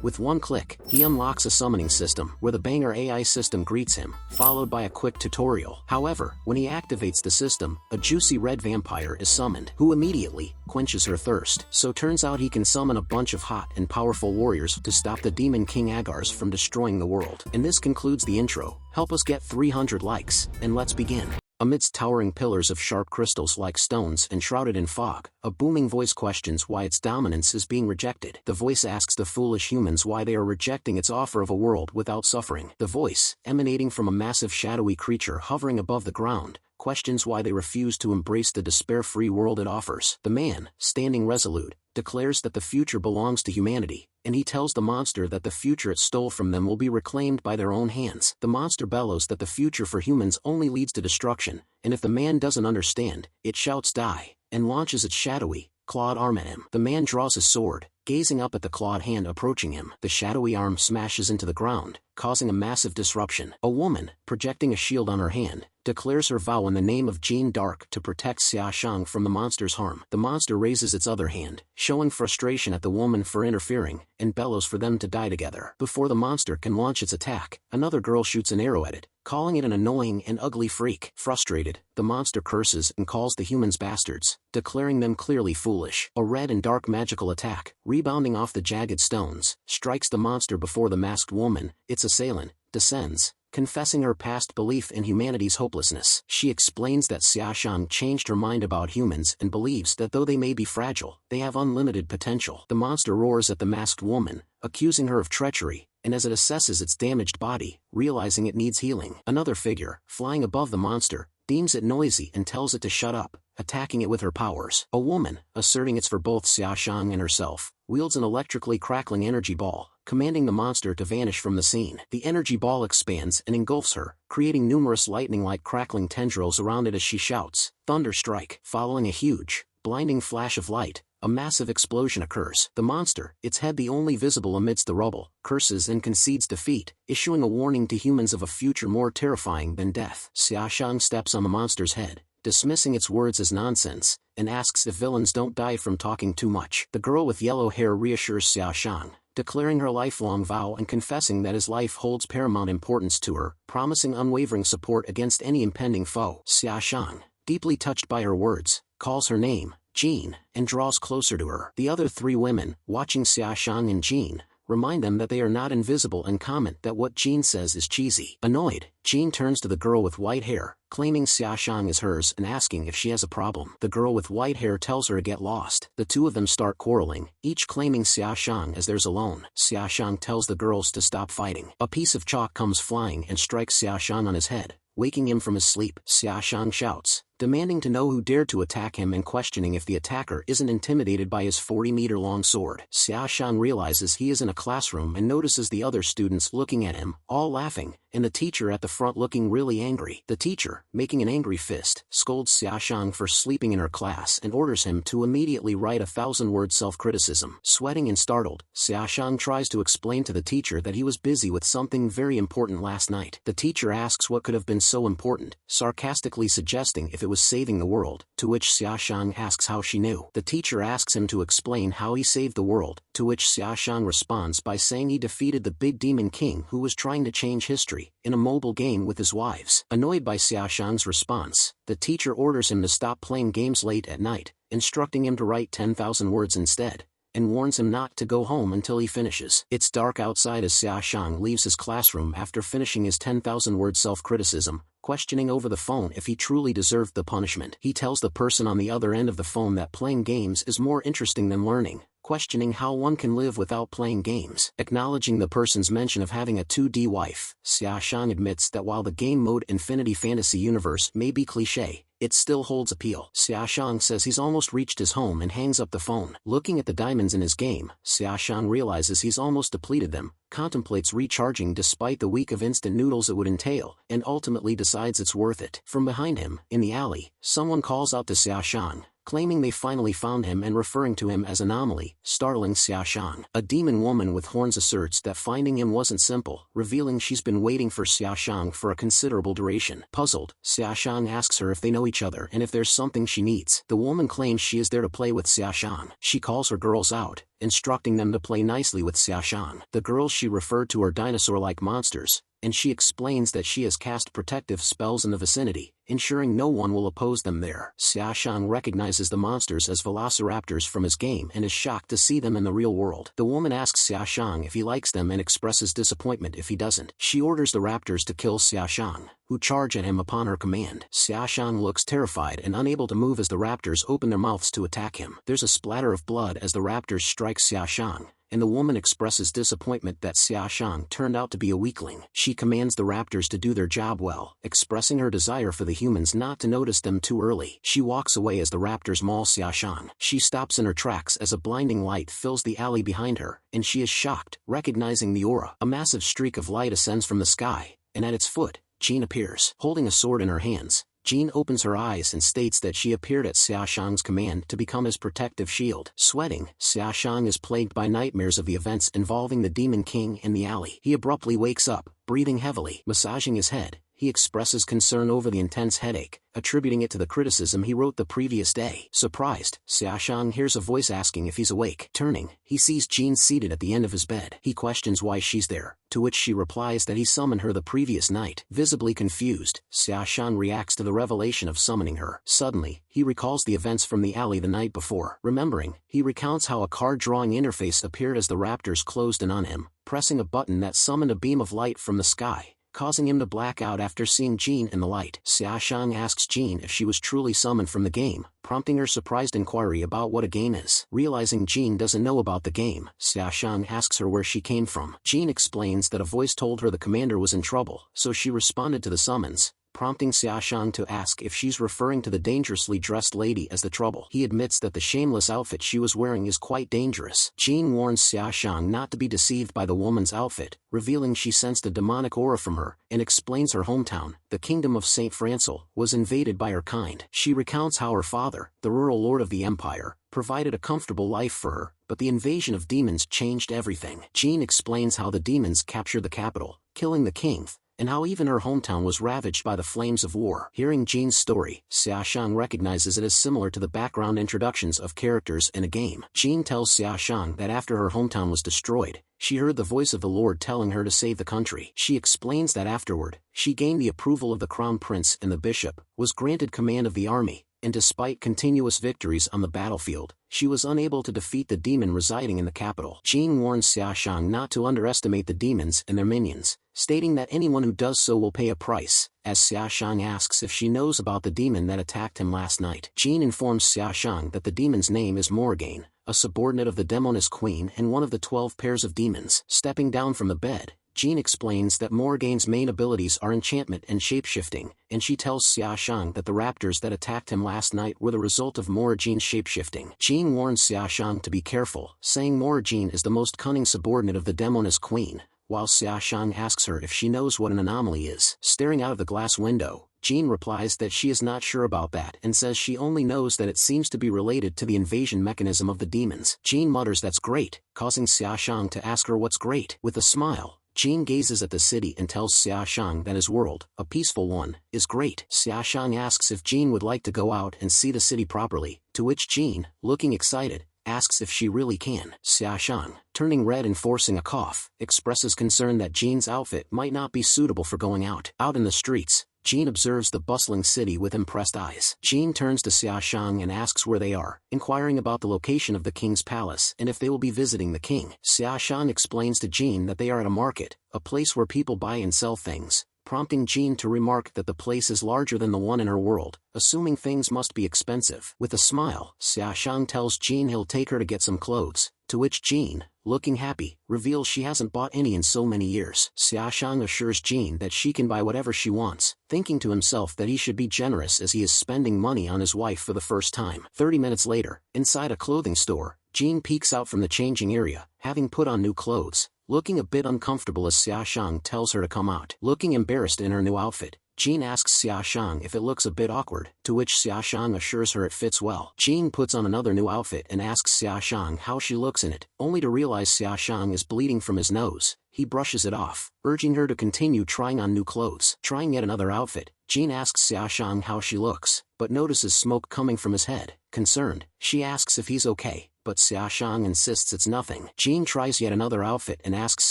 With one click, he unlocks a summoning system where the Banger AI system greets him, followed by a quick tutorial. However, when he activates the system, a juicy red vampire is summoned, who immediately quenches her thirst. So turns out he can summon a bunch of hot and powerful warriors to stop the Demon King Agars from destroying the world. And this concludes the intro. Help us get 300 likes, and let's begin. Amidst towering pillars of sharp crystals like stones and shrouded in fog, a booming voice questions why its dominance is being rejected. The voice asks the foolish humans why they are rejecting its offer of a world without suffering. The voice, emanating from a massive shadowy creature hovering above the ground, questions why they refuse to embrace the despair-free world it offers. The man, standing resolute, declares that the future belongs to humanity, and he tells the monster that the future it stole from them will be reclaimed by their own hands. The monster bellows that the future for humans only leads to destruction, and if the man doesn't understand, it shouts die, and launches its shadowy, clawed arm at him. The man draws his sword, gazing up at the clawed hand approaching him. The shadowy arm smashes into the ground, causing a massive disruption. A woman, projecting a shield on her hand, declares her vow in the name of Jean Dark to protect Xiaoshang from the monster's harm. The monster raises its other hand, showing frustration at the woman for interfering, and bellows for them to die together. Before the monster can launch its attack, another girl shoots an arrow at it, calling it an annoying and ugly freak. Frustrated, the monster curses and calls the humans bastards, declaring them clearly foolish. A red and dark magical attack, rebounding off the jagged stones, strikes the monster before the masked woman, its assailant, descends, confessing her past belief in humanity's hopelessness. She explains that Xiaoshang changed her mind about humans and believes that though they may be fragile, they have unlimited potential. The monster roars at the masked woman, accusing her of treachery, and as it assesses its damaged body, realizing it needs healing. Another figure, flying above the monster, deems it noisy and tells it to shut up, attacking it with her powers. A woman, asserting it's for both Xiaoshang and herself, wields an electrically crackling energy ball, commanding the monster to vanish from the scene. The energy ball expands and engulfs her, creating numerous lightning-like crackling tendrils around it as she shouts, "Thunder strike!" Following a huge, blinding flash of light, a massive explosion occurs. The monster, its head the only visible amidst the rubble, curses and concedes defeat, issuing a warning to humans of a future more terrifying than death. Xiaoshang steps on the monster's head, dismissing its words as nonsense, and asks if villains don't die from talking too much. The girl with yellow hair reassures Xiaoshang, declaring her lifelong vow and confessing that his life holds paramount importance to her, promising unwavering support against any impending foe. Xiaoshang, deeply touched by her words, calls her name, Jean, and draws closer to her. The other three women, watching Xiaoshang and Jean, remind them that they are not invisible and comment that what Jean says is cheesy. Annoyed, Jean turns to the girl with white hair, claiming Xiaoshang is hers and asking if she has a problem. The girl with white hair tells her to get lost. The two of them start quarreling, each claiming Xiaoshang as theirs alone. Xiaoshang tells the girls to stop fighting. A piece of chalk comes flying and strikes Xiaoshang on his head, waking him from his sleep. Xiaoshang shouts, demanding to know who dared to attack him and questioning if the attacker isn't intimidated by his 40-meter-long sword. Xiaoshang realizes he is in a classroom and notices the other students looking at him, all laughing, and the teacher at the front looking really angry. The teacher, making an angry fist, scolds Xiaoshang for sleeping in her class and orders him to immediately write a 1,000-word self-criticism. Sweating and startled, Xiaoshang tries to explain to the teacher that he was busy with something very important last night. The teacher asks what could have been so important, sarcastically suggesting if it was saving the world, to which Xiaoshang asks how she knew. The teacher asks him to explain how he saved the world, to which Xiaoshang responds by saying he defeated the big demon king who was trying to change history, in a mobile game with his wives. Annoyed by Xiaoshang's response, the teacher orders him to stop playing games late at night, instructing him to write 10,000 words instead, and warns him not to go home until he finishes. It's dark outside as Xiaoshang leaves his classroom after finishing his 10,000-word self-criticism, questioning over the phone if he truly deserved the punishment. He tells the person on the other end of the phone that playing games is more interesting than learning, questioning how one can live without playing games. Acknowledging the person's mention of having a 2D wife, Xiaoshang admits that while the game mode Infinity Fantasy Universe may be cliché, it still holds appeal. Xiaoshang says he's almost reached his home and hangs up the phone. Looking at the diamonds in his game, Xiaoshang realizes he's almost depleted them, contemplates recharging despite the week of instant noodles it would entail, and ultimately decides it's worth it. From behind him, in the alley, someone calls out to Xiaoshang, claiming they finally found him and referring to him as Anomaly, startling Xiaoshang. A demon woman with horns asserts that finding him wasn't simple, revealing she's been waiting for Xiaoshang for a considerable duration. Puzzled, Xiaoshang asks her if they know each other and if there's something she needs. The woman claims she is there to play with Xiaoshang. She calls her girls out, instructing them to play nicely with Xiaoshan. The girls she referred to are dinosaur-like monsters, and she explains that she has cast protective spells in the vicinity, ensuring no one will oppose them there. Xiaoshan recognizes the monsters as velociraptors from his game and is shocked to see them in the real world. The woman asks Xiaoshan if he likes them and expresses disappointment if he doesn't. She orders the raptors to kill Xiaoshan, who charge at him upon her command. Xiaoshan looks terrified and unable to move as the raptors open their mouths to attack him. There's a splatter of blood as the raptors strike Xiaoshan, and the woman expresses disappointment that Xiaoshan turned out to be a weakling. She commands the raptors to do their job well, expressing her desire for the humans not to notice them too early. She walks away as the raptors maul Xiaoshan. She stops in her tracks as a blinding light fills the alley behind her, and she is shocked, recognizing the aura. A massive streak of light ascends from the sky, and at its foot, Jean appears. Holding a sword in her hands, Jean opens her eyes and states that she appeared at Xiaoshan's command to become his protective shield. Sweating, Xiaoshan is plagued by nightmares of the events involving the Demon King in the alley. He abruptly wakes up, breathing heavily. Massaging his head, he expresses concern over the intense headache, attributing it to the criticism he wrote the previous day. Surprised, Xiaoshan hears a voice asking if he's awake. Turning, he sees Jean seated at the end of his bed. He questions why she's there, to which she replies that he summoned her the previous night. Visibly confused, Xiaoshan reacts to the revelation of summoning her. Suddenly, he recalls the events from the alley the night before. Remembering, he recounts how a card-drawing interface appeared as the raptors closed in on him, pressing a button that summoned a beam of light from the sky, causing him to black out after seeing Jean in the light. Xiaoshan asks Jean if she was truly summoned from the game, prompting her surprised inquiry about what a game is. Realizing Jean doesn't know about the game, Xiaoshan asks her where she came from. Jean explains that a voice told her the commander was in trouble, so she responded to the summons, prompting Xiaoshan to ask if she's referring to the dangerously dressed lady as the trouble. He admits that the shameless outfit she was wearing is quite dangerous. Jean warns Xiaoshan not to be deceived by the woman's outfit, revealing she sensed a demonic aura from her, and explains her hometown, the kingdom of Saint Francil, was invaded by her kind. She recounts how her father, the rural lord of the empire, provided a comfortable life for her, but the invasion of demons changed everything. Jean explains how the demons captured the capital, killing the king, and how even her hometown was ravaged by the flames of war. Hearing Jean's story, Xiaoshan recognizes it as similar to the background introductions of characters in a game. Jean tells Xiaoshan that after her hometown was destroyed, she heard the voice of the Lord telling her to save the country. She explains that afterward, she gained the approval of the crown prince and the bishop, was granted command of the army, and despite continuous victories on the battlefield, she was unable to defeat the demon residing in the capital. Jean warns Xiaoshan not to underestimate the demons and their minions, stating that anyone who does so will pay a price. As Xiaoshan asks if she knows about the demon that attacked him last night, Jean informs Xiaoshan that the demon's name is Morrigan, a subordinate of the Demoness Queen and one of the 12 pairs of demons. Stepping down from the bed, Jean explains that Morrigan's main abilities are enchantment and shapeshifting, and she tells Xiaoshan that the raptors that attacked him last night were the result of Morrigan's shapeshifting. Jean warns Xiaoshan to be careful, saying Morrigan is the most cunning subordinate of the Demoness Queen, while Xiaoshan asks her if she knows what an anomaly is. Staring out of the glass window, Jean replies that she is not sure about that and says she only knows that it seems to be related to the invasion mechanism of the demons. Jean mutters that's great, causing Xiaoshan to ask her what's great. With a smile, Jean gazes at the city and tells Xiaoshan that his world, a peaceful one, is great. Xiaoshan asks if Jean would like to go out and see the city properly, to which Jean, looking excited, asks if she really can. Xiaoshan, turning red and forcing a cough, expresses concern that Jean's outfit might not be suitable for going out. Out in the streets, Jean observes the bustling city with impressed eyes. Jean turns to Xiaoshan and asks where they are, inquiring about the location of the king's palace and if they will be visiting the king. Xiaoshan explains to Jean that they are at a market, a place where people buy and sell things, prompting Jean to remark that the place is larger than the one in her world, assuming things must be expensive. With a smile, Xiaoshan tells Jean he'll take her to get some clothes, to which Jean, looking happy, reveals she hasn't bought any in so many years. Xiaoshan assures Jean that she can buy whatever she wants, thinking to himself that he should be generous as he is spending money on his wife for the first time. 30 minutes later, inside a clothing store, Jean peeks out from the changing area, having put on new clothes, looking a bit uncomfortable as Xiaoshan tells her to come out. Looking embarrassed in her new outfit, Jean asks Xiaoshan if it looks a bit awkward, to which Xiaoshan assures her it fits well. Jean puts on another new outfit and asks Xiaoshan how she looks in it, only to realize Xiaoshan is bleeding from his nose. He brushes it off, urging her to continue trying on new clothes. Trying yet another outfit, Jean asks Xiaoshan how she looks, but notices smoke coming from his head. Concerned, she asks if he's okay, but Xiaoshang insists it's nothing. Jean tries yet another outfit and asks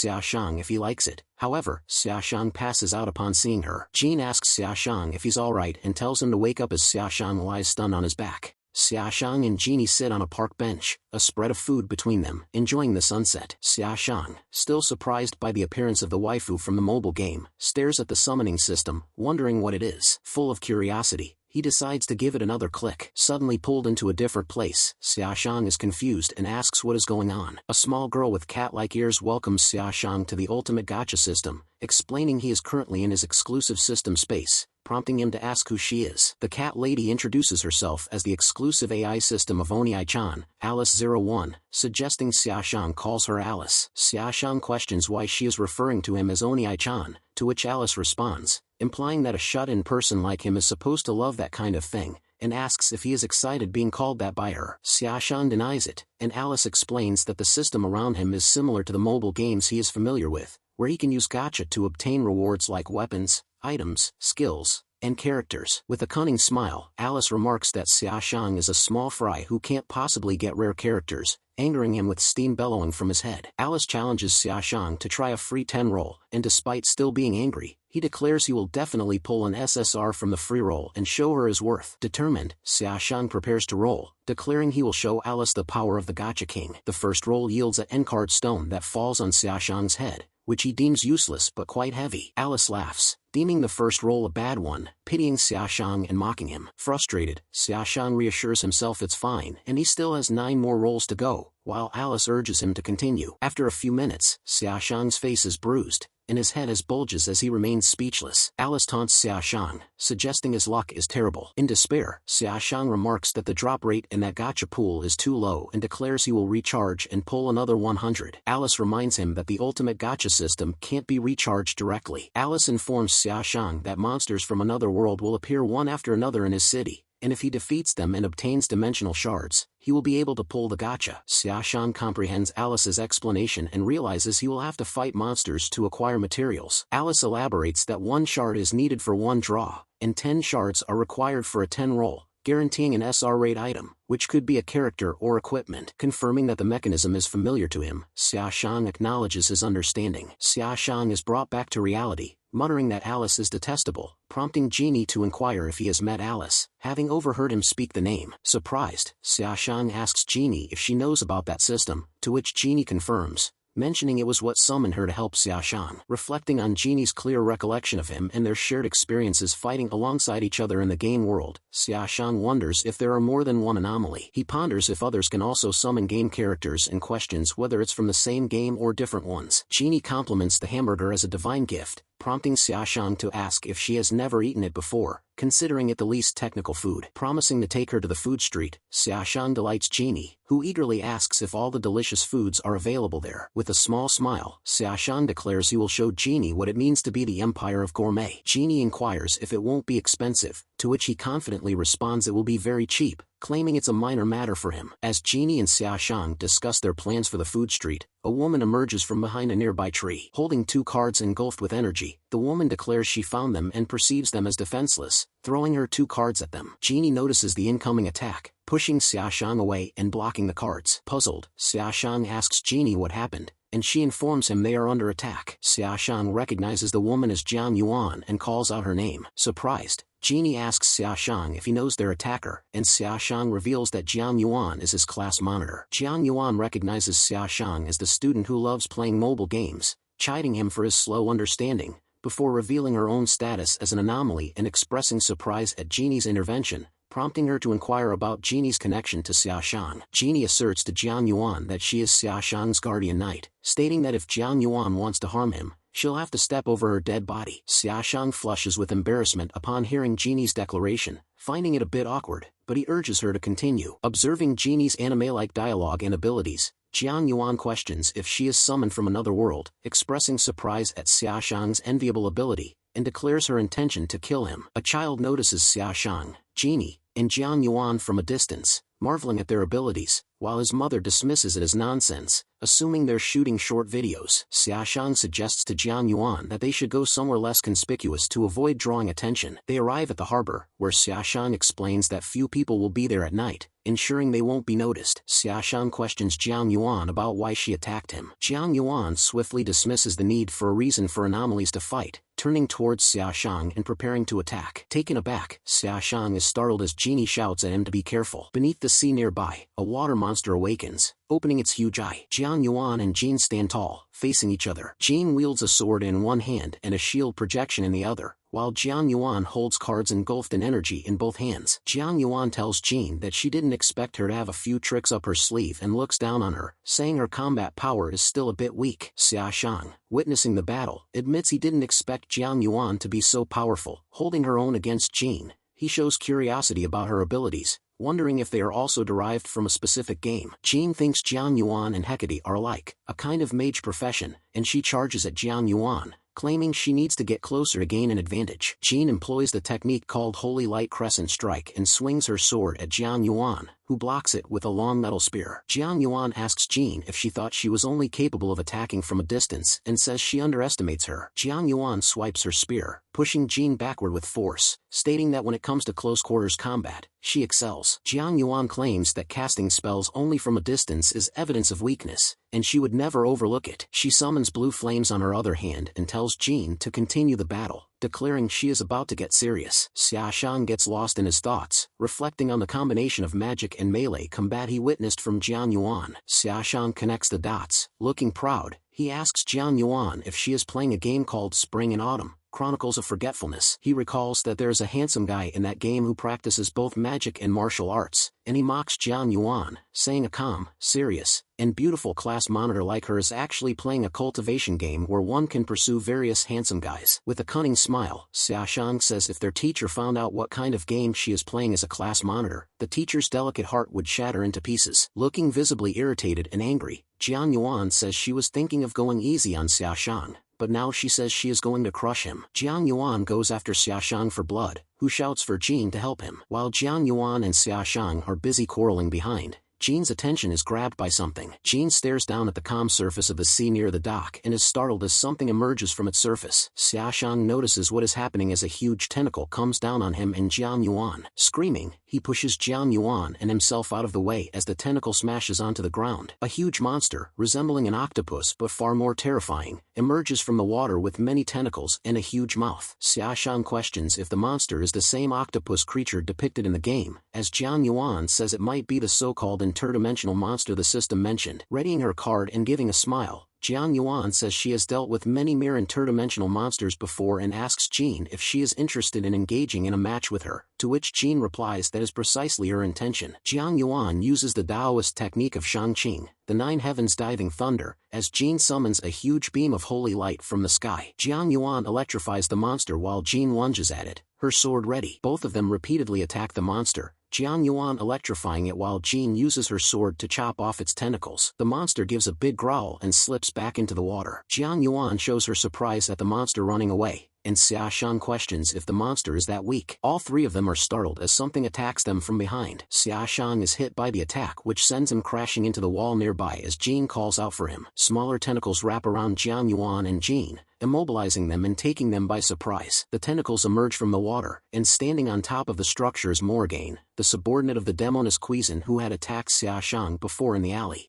Xiaoshang if he likes it. However, Xiaoshang passes out upon seeing her. Jean asks Xiaoshang if he's alright and tells him to wake up as Xiaoshang lies stunned on his back. Xiaoshang and Genie sit on a park bench, a spread of food between them, enjoying the sunset. Xiaoshang, still surprised by the appearance of the waifu from the mobile game, stares at the summoning system, wondering what it is. Full of curiosity, he decides to give it another click. Suddenly pulled into a different place, Xiaoshang is confused and asks what is going on. A small girl with cat-like ears welcomes Xiaoshang to the ultimate gacha system, explaining he is currently in his exclusive system space, prompting him to ask who she is. The cat lady introduces herself as the exclusive AI system of Oni-chan, Alice01, suggesting Xiaoshang calls her Alice. Xiaoshang questions why she is referring to him as Oni-chan, to which Alice responds, implying that a shut-in person like him is supposed to love that kind of thing, and asks if he is excited being called that by her. Xiaoshang denies it, and Alice explains that the system around him is similar to the mobile games he is familiar with, where he can use gacha to obtain rewards like weapons, items, skills, and characters. With a cunning smile, Alice remarks that Xiaoshang is a small fry who can't possibly get rare characters, angering him with steam bellowing from his head. Alice challenges Xiaoshang to try a free 10 roll, and despite still being angry, he declares he will definitely pull an SSR from the free roll and show her his worth. Determined, Xiaoshang prepares to roll, declaring he will show Alice the power of the Gacha King. The first roll yields an N-card stone that falls on Xiaoshang's head, which he deems useless but quite heavy. Alice laughs, deeming the first roll a bad one, pitying Xiaoshang and mocking him. Frustrated, Xiaoshang reassures himself it's fine and he still has 9 more rolls to go, while Alice urges him to continue. After a few minutes, Xiaoshang's face is bruised, and his head has bulges as he remains speechless. Alice taunts Xiaoshang, suggesting his luck is terrible. In despair, Xiaoshang remarks that the drop rate in that gacha pool is too low and declares he will recharge and pull another 100. Alice reminds him that the ultimate gacha system can't be recharged directly. Alice informs Xiaoshang that monsters from another world will appear one after another in his city, and if he defeats them and obtains dimensional shards, he will be able to pull the gacha. Xiaoshang comprehends Alice's explanation and realizes he will have to fight monsters to acquire materials. Alice elaborates that 1 shard is needed for 1 draw, and 10 shards are required for a 10 roll, guaranteeing an SR rate item, which could be a character or equipment. Confirming that the mechanism is familiar to him, Xiaoshang acknowledges his understanding. Xiaoshang is brought back to reality, muttering that Alice is detestable, prompting Genie to inquire if he has met Alice, having overheard him speak the name. Surprised, Xiaoshang asks Genie if she knows about that system, to which Genie confirms, mentioning it was what summoned her to help Xiaoshang. Reflecting on Genie's clear recollection of him and their shared experiences fighting alongside each other in the game world, Xiaoshang wonders if there are more than one anomaly. He ponders if others can also summon game characters and questions whether it's from the same game or different ones. Genie compliments the hamburger as a divine gift, prompting Xiaoshang to ask if she has never eaten it before, considering it the least technical food. Promising to take her to the food street, Xiaoshang delights Genie, who eagerly asks if all the delicious foods are available there. With a small smile, Xiaoshang declares he will show Genie what it means to be the Empire of Gourmet. Genie inquires if it won't be expensive, to which he confidently responds it will be very cheap, claiming it's a minor matter for him. As Genie and Xiaoshang discuss their plans for the food street, a woman emerges from behind a nearby tree. Holding 2 cards engulfed with energy, the woman declares she found them and perceives them as defenseless, throwing her 2 cards at them. Genie notices the incoming attack, pushing Xiaoshang away and blocking the cards. Puzzled, Xiaoshang asks Genie what happened, and she informs him they are under attack. Xiaoshang recognizes the woman as Jiang Yuan and calls out her name. Surprised, Genie asks Xiaoshang if he knows their attacker, and Xiaoshang reveals that Jiang Yuan is his class monitor. Jiang Yuan recognizes Xiaoshang as the student who loves playing mobile games, chiding him for his slow understanding, before revealing her own status as an anomaly and expressing surprise at Genie's intervention, prompting her to inquire about Genie's connection to Xiaoshang. Genie asserts to Jiang Yuan that she is Xiaoshang's guardian knight, stating that if Jiang Yuan wants to harm him, she'll have to step over her dead body. Xiaoshang flushes with embarrassment upon hearing Genie's declaration, finding it a bit awkward, but he urges her to continue. Observing Genie's anime-like dialogue and abilities, Jiang Yuan questions if she is summoned from another world, expressing surprise at Xiaoshang's enviable ability, and declares her intention to kill him. A child notices Xiaoshang, Genie, and Jiang Yuan from a distance, marveling at their abilities, while his mother dismisses it as nonsense, assuming they're shooting short videos. Xiaoshang suggests to Jiang Yuan that they should go somewhere less conspicuous to avoid drawing attention. They arrive at the harbor, where Xiaoshang explains that few people will be there at night, ensuring they won't be noticed. Xiaoshang questions Jiang Yuan about why she attacked him. Jiang Yuan swiftly dismisses the need for a reason for anomalies to fight, turning towards Xiaoshang and preparing to attack. Taken aback, Xiaoshang is startled as Genie shouts at him to be careful. Beneath the sea nearby, a water monster awakens, opening its huge eye. Jiang Yuan and Jin stand tall, facing each other. Jin wields a sword in one hand and a shield projection in the other, while Jiang Yuan holds cards engulfed in energy in both hands. Jiang Yuan tells Jin that she didn't expect her to have a few tricks up her sleeve and looks down on her, saying her combat power is still a bit weak. Xiaoshang, witnessing the battle, admits he didn't expect Jiang Yuan to be so powerful. Holding her own against Jin, he shows curiosity about her abilities, wondering if they are also derived from a specific game. Jin thinks Jiang Yuan and Hecate are alike, a kind of mage profession, and she charges at Jiang Yuan, claiming she needs to get closer to gain an advantage. Jin employs the technique called Holy Light Crescent Strike and swings her sword at Jiang Yuan, who blocks it with a long metal spear. Jiang Yuan asks Jin if she thought she was only capable of attacking from a distance and says she underestimates her. Jiang Yuan swipes her spear, pushing Jin backward with force, stating that when it comes to close quarters combat, she excels. Jiang Yuan claims that casting spells only from a distance is evidence of weakness, and she would never overlook it. She summons blue flames on her other hand and tells Jin to continue the battle, declaring she is about to get serious. Xiaoshang gets lost in his thoughts, reflecting on the combination of magic and melee combat he witnessed from Jiang Yuan. Xiaoshang connects the dots. Looking proud, he asks Jiang Yuan if she is playing a game called Spring and Autumn, Chronicles of Forgetfulness. He recalls that there is a handsome guy in that game who practices both magic and martial arts, and he mocks Jiang Yuan, saying a calm, serious, and beautiful class monitor like her is actually playing a cultivation game where one can pursue various handsome guys. With a cunning smile, Xiaoshang says if their teacher found out what kind of game she is playing as a class monitor, the teacher's delicate heart would shatter into pieces. Looking visibly irritated and angry, Jiang Yuan says she was thinking of going easy on Xiaoshang, but now she says she is going to crush him. Jiang Yuan goes after Xiaoshang for blood, who shouts for Jin to help him. While Jiang Yuan and Xiaoshang are busy quarreling behind, Jin's attention is grabbed by something. Jin stares down at the calm surface of the sea near the dock and is startled as something emerges from its surface. Xiaoshang notices what is happening as a huge tentacle comes down on him and Jiang Yuan. Screaming, he pushes Jiang Yuan and himself out of the way as the tentacle smashes onto the ground. A huge monster, resembling an octopus but far more terrifying, emerges from the water with many tentacles and a huge mouth. Xiaoshang questions if the monster is the same octopus creature depicted in the game, as Jiang Yuan says it might be the so-called interdimensional monster the system mentioned. Readying her card and giving a smile, Jiang Yuan says she has dealt with many mere interdimensional monsters before and asks Jin if she is interested in engaging in a match with her, to which Jin replies that is precisely her intention. Jiang Yuan uses the Taoist technique of Shangqing, the nine heavens diving thunder, as Jin summons a huge beam of holy light from the sky. Jiang Yuan electrifies the monster while Jin lunges at it, her sword ready. Both of them repeatedly attack the monster, Jiang Yuan electrifying it while Jin uses her sword to chop off its tentacles. The monster gives a big growl and slips back into the water. Jiang Yuan shows her surprise at the monster running away, and Xiaoshang questions if the monster is that weak. All three of them are startled as something attacks them from behind. Xiaoshang is hit by the attack which sends him crashing into the wall nearby as Jin calls out for him. Smaller tentacles wrap around Jiang Yuan and Jin, immobilizing them and taking them by surprise. The tentacles emerge from the water, and standing on top of the structure is Morgane, the subordinate of the demoness Cuisin who had attacked Xiaoshang before in the alley.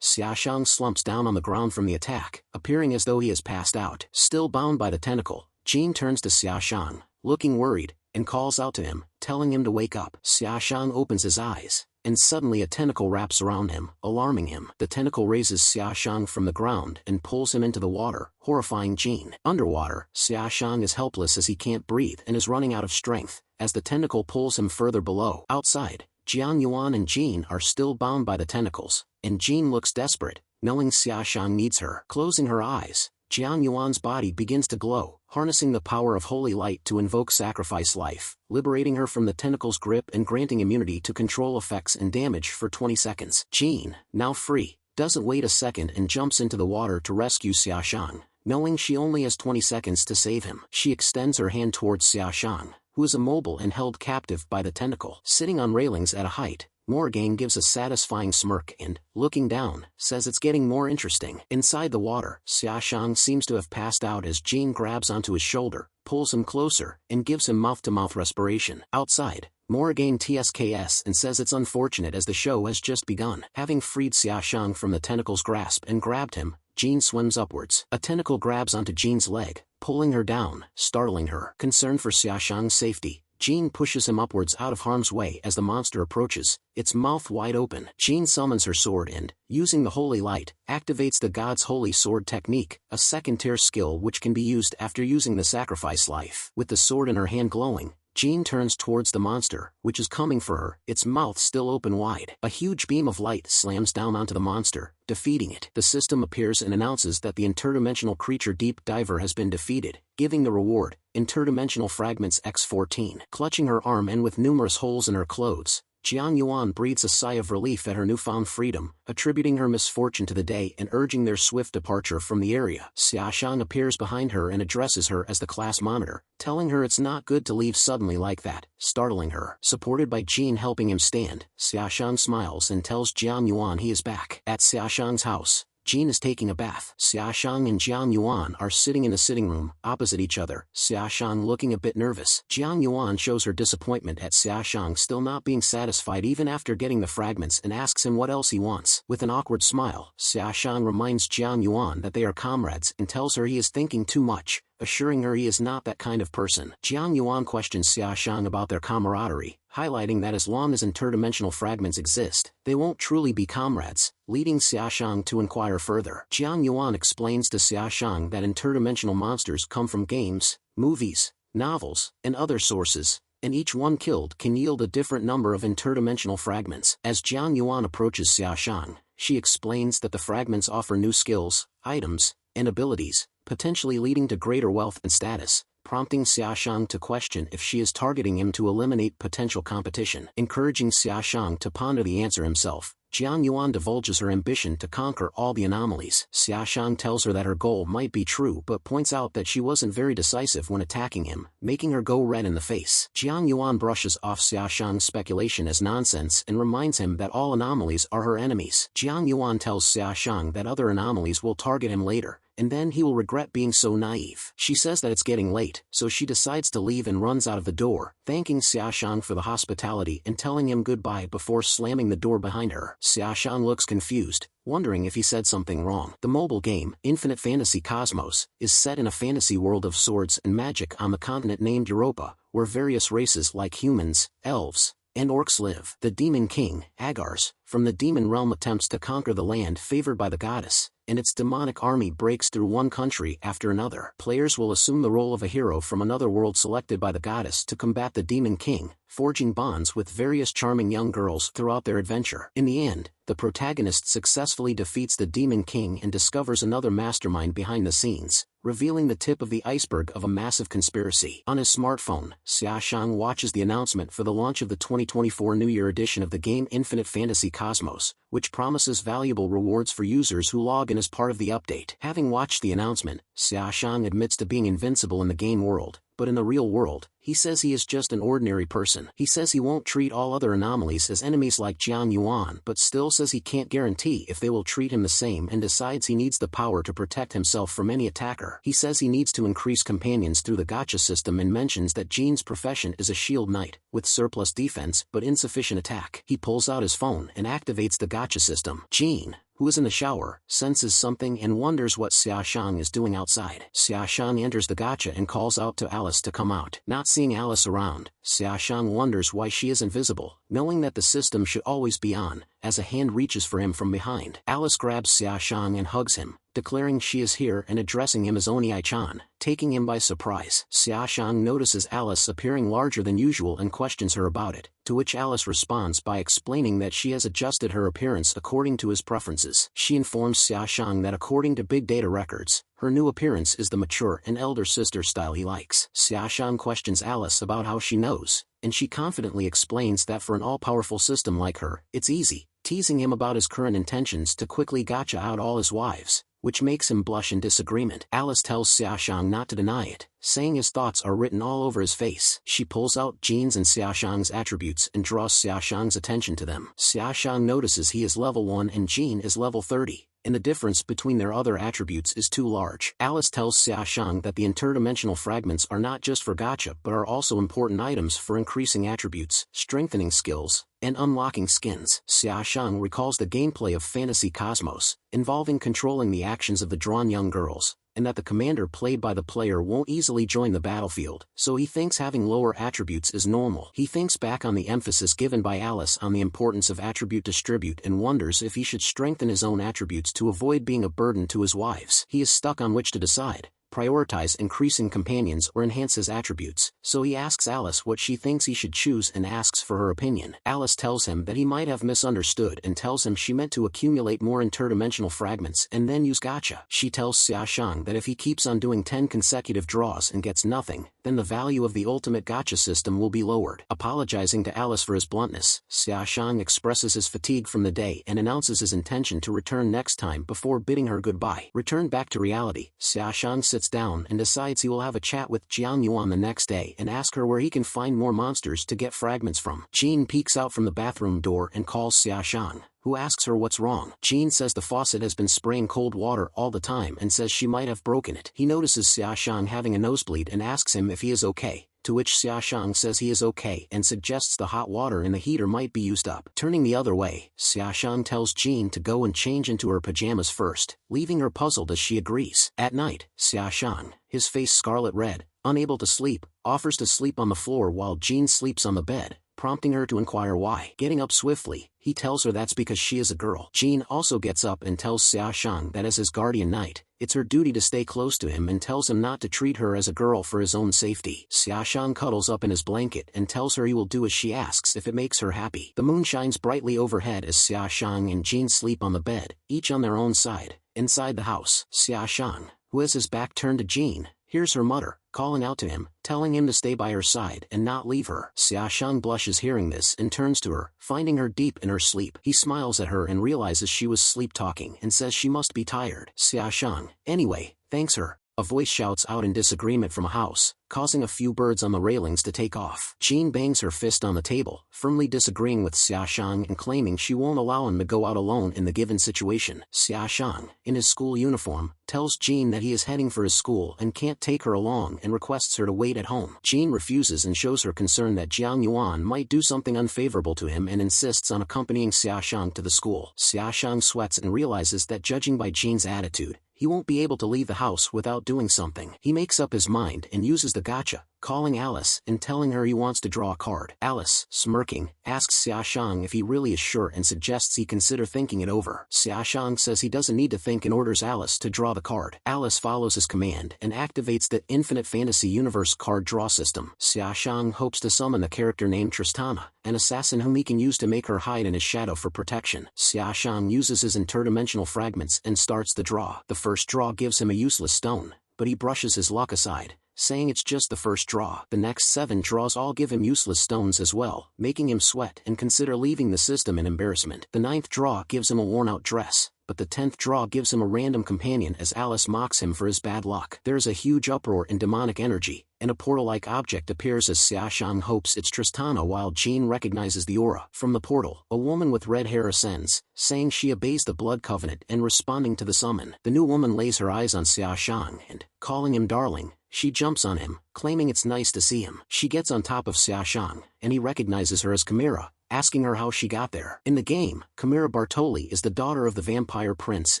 Xiaoshang slumps down on the ground from the attack, appearing as though he has passed out. Still bound by the tentacle, Jin turns to Xiaoshang, looking worried, and calls out to him, telling him to wake up. Xiaoshang opens his eyes, and suddenly a tentacle wraps around him, alarming him. The tentacle raises Xiaoshang from the ground and pulls him into the water, horrifying Jin. Underwater, Xiaoshang is helpless as he can't breathe and is running out of strength, as the tentacle pulls him further below. Outside, Jiang Yuan and Jin are still bound by the tentacles, and Jin looks desperate, knowing Xiaoshang needs her. Closing her eyes, Jiang Yuan's body begins to glow, harnessing the power of holy light to invoke sacrifice life, liberating her from the tentacle's grip and granting immunity to control effects and damage for 20 seconds. Jin, now free, doesn't wait a second and jumps into the water to rescue Xiaoshang, knowing she only has 20 seconds to save him. She extends her hand towards Xiaoshang, who is immobile and held captive by the tentacle. Sitting on railings at a height, Morrigan gives a satisfying smirk and, looking down, says it's getting more interesting. Inside the water, Xiaoshang seems to have passed out as Jean grabs onto his shoulder, pulls him closer, and gives him mouth-to-mouth respiration. Outside, Morrigan TSKS and says it's unfortunate as the show has just begun. Having freed Xiaoshang from the tentacle's grasp and grabbed him, Jean swims upwards. A tentacle grabs onto Jean's leg, pulling her down, startling her. Concerned for Xiaoshang's safety, Jean pushes him upwards out of harm's way as the monster approaches, its mouth wide open. Jean summons her sword and, using the holy light, activates the god's holy sword technique, a second-tier skill which can be used after using the sacrifice life. With the sword in her hand glowing, Jean turns towards the monster, which is coming for her, its mouth still open wide. A huge beam of light slams down onto the monster, defeating it. The system appears and announces that the interdimensional creature Deep Diver has been defeated, giving the reward, Interdimensional Fragments X14. Clutching her arm and with numerous holes in her clothes, Jiang Yuan breathes a sigh of relief at her newfound freedom, attributing her misfortune to the day and urging their swift departure from the area. Xiaoshang appears behind her and addresses her as the class monitor, telling her it's not good to leave suddenly like that, startling her. Supported by Jean helping him stand, Xiaoshang smiles and tells Jiang Yuan he is back. At Xiaoshang's house, Jean is taking a bath. Xiaoshang and Jiang Yuan are sitting in the sitting room, opposite each other, Xiaoshang looking a bit nervous. Jiang Yuan shows her disappointment at Xiaoshang still not being satisfied even after getting the fragments and asks him what else he wants. With an awkward smile, Xiaoshang reminds Jiang Yuan that they are comrades and tells her he is thinking too much, assuring her he is not that kind of person. Jiang Yuan questions Xiaoshang about their camaraderie, highlighting that as long as interdimensional fragments exist, they won't truly be comrades, leading Xiaoshang to inquire further. Jiang Yuan explains to Xiaoshang that interdimensional monsters come from games, movies, novels, and other sources, and each one killed can yield a different number of interdimensional fragments. As Jiang Yuan approaches Xiaoshang, she explains that the fragments offer new skills, items, and abilities, potentially leading to greater wealth and status, prompting Xiaoshang to question if she is targeting him to eliminate potential competition. Encouraging Xiaoshang to ponder the answer himself, Jiang Yuan divulges her ambition to conquer all the anomalies. Xiaoshang tells her that her goal might be true but points out that she wasn't very decisive when attacking him, making her go red in the face. Jiang Yuan brushes off Xiaoshang's speculation as nonsense and reminds him that all anomalies are her enemies. Jiang Yuan tells Xiaoshang that other anomalies will target him later, and then he will regret being so naive. She says that it's getting late, so she decides to leave and runs out of the door, thanking Xiaoshang for the hospitality and telling him goodbye before slamming the door behind her. Xiaoshang looks confused, wondering if he said something wrong. The mobile game, Infinite Fantasy Cosmos, is set in a fantasy world of swords and magic on the continent named Europa, where various races like humans, elves, and orcs live. The Demon King, Agars, from the demon realm attempts to conquer the land favored by the goddess, and its demonic army breaks through one country after another. Players will assume the role of a hero from another world selected by the goddess to combat the Demon King, forging bonds with various charming young girls throughout their adventure. In the end, the protagonist successfully defeats the Demon King and discovers another mastermind behind the scenes, revealing the tip of the iceberg of a massive conspiracy. On his smartphone, Xiaoshang watches the announcement for the launch of the 2024 New Year edition of the game Infinite Fantasy Cosmos, which promises valuable rewards for users who log in as part of the update. Having watched the announcement, Xiaoshang admits to being invincible in the game world, but in the real world, he says he is just an ordinary person. He says he won't treat all other anomalies as enemies like Jiang Yuan, but still says he can't guarantee if they will treat him the same and decides he needs the power to protect himself from any attacker. He says he needs to increase companions through the gacha system and mentions that Jean's profession is a shield knight, with surplus defense but insufficient attack. He pulls out his phone and activates the gacha system. Jean, who is in the shower, senses something and wonders what Xiaoshang is doing outside. Xiaoshang enters the gacha and calls out to Alice to come out. Not seeing Alice around, Xiaoshang wonders why she is invisible, knowing that the system should always be on, as a hand reaches for him from behind. Alice grabs Xiaoshang and hugs him, declaring she is here and addressing him as Oni-chan, taking him by surprise. Xiaoshang notices Alice appearing larger than usual and questions her about it, to which Alice responds by explaining that she has adjusted her appearance according to his preferences. She informs Xiaoshang that according to big data records, her new appearance is the mature and elder sister style he likes. Xiaoshang questions Alice about how she knows, and she confidently explains that for an all-powerful system like her, it's easy, teasing him about his current intentions to quickly gacha out all his wives, which makes him blush in disagreement. Alice tells Xiaoshang not to deny it, saying his thoughts are written all over his face. She pulls out Jin's and Xiaoshang's attributes and draws Xiaoshang's attention to them. Xiaoshang notices he is level 1 and Jin is level 30. And the difference between their other attributes is too large. Alice tells Xiaoshang that the interdimensional fragments are not just for gacha but are also important items for increasing attributes, strengthening skills, and unlocking skins. Xiaoshang recalls the gameplay of Fantasy Cosmos, involving controlling the actions of the drawn young girls, and that the commander played by the player won't easily join the battlefield, so he thinks having lower attributes is normal. He thinks back on the emphasis given by Alice on the importance of attribute distribute and wonders if he should strengthen his own attributes to avoid being a burden to his wives. He is stuck on which to decide. Prioritize increasing companions or enhance his attributes, so he asks Alice what she thinks he should choose and asks for her opinion. Alice tells him that he might have misunderstood and tells him she meant to accumulate more interdimensional fragments and then use gacha. She tells Xiaoshang that if he keeps on doing 10 consecutive draws and gets nothing, then the value of the ultimate gacha system will be lowered. Apologizing to Alice for his bluntness, Xiaoshang expresses his fatigue from the day and announces his intention to return next time before bidding her goodbye. Returned back to reality, Xiaoshang sits down and decides he will have a chat with Jiang Yuan the next day and ask her where he can find more monsters to get fragments from. Jean peeks out from the bathroom door and calls Xiaoshang, who asks her what's wrong. Jean says the faucet has been spraying cold water all the time and says she might have broken it. He notices Xiaoshang having a nosebleed and asks him if he is okay, to which Xiaoshang says he is okay and suggests the hot water in the heater might be used up. Turning the other way, Xiaoshang tells Jean to go and change into her pajamas first, leaving her puzzled as she agrees. At night, Xiaoshang, his face scarlet red, unable to sleep, offers to sleep on the floor while Jean sleeps on the bed, prompting her to inquire why. Getting up swiftly, he tells her that's because she is a girl. Jean also gets up and tells Xiaoshang that as his guardian knight, it's her duty to stay close to him and tells him not to treat her as a girl for his own safety. Xiaoshang cuddles up in his blanket and tells her he will do as she asks if it makes her happy. The moon shines brightly overhead as Xiaoshang and Jean sleep on the bed, each on their own side. Inside the house, Xiaoshang, who has his back turned to Jean, hears her mutter, calling out to him, telling him to stay by her side and not leave her. Xiaoshang blushes hearing this and turns to her, finding her deep in her sleep. He smiles at her and realizes she was sleep-talking and says she must be tired. Xiaoshang, anyway, thanks her. A voice shouts out in disagreement from a house, causing a few birds on the railings to take off. Jean bangs her fist on the table, firmly disagreeing with Xiaoshang and claiming she won't allow him to go out alone in the given situation. Xiaoshang, in his school uniform, tells Jean that he is heading for his school and can't take her along and requests her to wait at home. Jean refuses and shows her concern that Jiang Yuan might do something unfavorable to him and insists on accompanying Xiaoshang to the school. Xiaoshang sweats and realizes that judging by Jean's attitude, he won't be able to leave the house without doing something. He makes up his mind and uses the gacha, calling Alice and telling her he wants to draw a card. Alice, smirking, asks Xiaoshang if he really is sure and suggests he consider thinking it over. Xiaoshang says he doesn't need to think and orders Alice to draw the card. Alice follows his command and activates the Infinite Fantasy Universe card draw system. Xiaoshang hopes to summon the character named Tristana, an assassin whom he can use to make her hide in his shadow for protection. Xiaoshang uses his interdimensional fragments and starts the draw. The first draw gives him a useless stone, but he brushes his luck aside, saying it's just the first draw. The next 7 draws all give him useless stones as well, making him sweat and consider leaving the system in embarrassment. The 9th draw gives him a worn-out dress, but the 10th draw gives him a random companion as Alice mocks him for his bad luck. There is a huge uproar in demonic energy, and a portal-like object appears as Xiaoshang hopes it's Tristana while Jean recognizes the aura. From the portal, a woman with red hair ascends, saying she obeys the blood covenant and responding to the summon. The new woman lays her eyes on Xiaoshang and, calling him darling, she jumps on him, claiming it's nice to see him. She gets on top of Xiaoshang, and he recognizes her as Chimera, asking her how she got there. In the game, Chimera Bartoli is the daughter of the vampire prince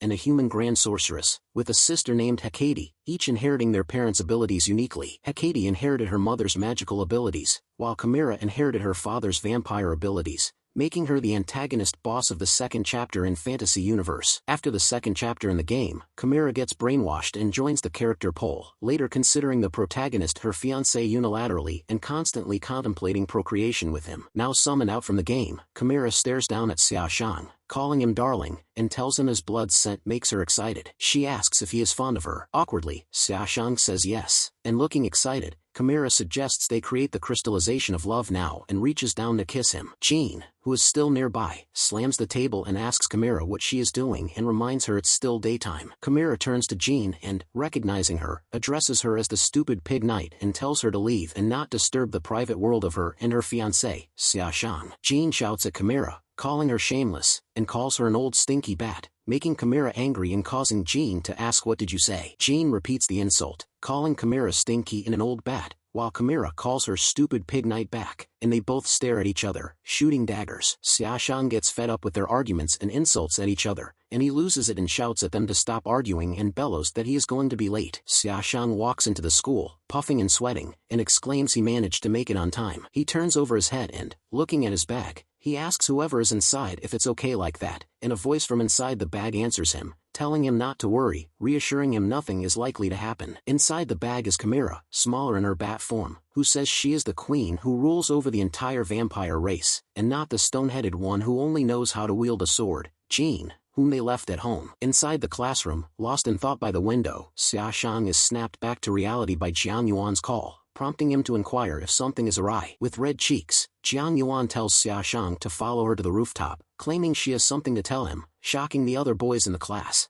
and a human grand sorceress, with a sister named Hecate, each inheriting their parents' abilities uniquely. Hecate inherited her mother's magical abilities, while Chimera inherited her father's vampire abilities, making her the antagonist boss of the 2nd chapter in Fantasy Universe. After the 2nd chapter in the game, Chimera gets brainwashed and joins the character pool, later considering the protagonist her fiancé unilaterally and constantly contemplating procreation with him. Now summoned out from the game, Chimera stares down at Xiaoshang, calling him darling, and tells him his blood scent makes her excited. She asks if he is fond of her. Awkwardly, Xiaoshang says yes, and looking excited, Chimera suggests they create the crystallization of love now and reaches down to kiss him. Jean, who is still nearby, slams the table and asks Chimera what she is doing and reminds her it's still daytime. Chimera turns to Jean and, recognizing her, addresses her as the stupid pig knight and tells her to leave and not disturb the private world of her and her fiancé, Xiaoshang. Jean shouts at Chimera, calling her shameless, and calls her an old stinky bat, making Chimera angry and causing Jean to ask what did you say. Jean repeats the insult, calling Chimera stinky and an old bat, while Chimera calls her stupid pig knight back, and they both stare at each other, shooting daggers. Xiaoshang gets fed up with their arguments and insults at each other, and he loses it and shouts at them to stop arguing and bellows that he is going to be late. Xiaoshang walks into the school, puffing and sweating, and exclaims he managed to make it on time. He turns over his head and, looking at his bag, he asks whoever is inside if it's okay like that, and a voice from inside the bag answers him, telling him not to worry, reassuring him nothing is likely to happen. Inside the bag is Chimera, smaller in her bat form, who says she is the queen who rules over the entire vampire race, and not the stone-headed one who only knows how to wield a sword, Jean, whom they left at home. Inside the classroom, lost in thought by the window, Xiaoshang is snapped back to reality by Jiang Yuan's call, prompting him to inquire if something is awry. With red cheeks, Jiang Yuan tells Xiaoshang to follow her to the rooftop, claiming she has something to tell him, shocking the other boys in the class.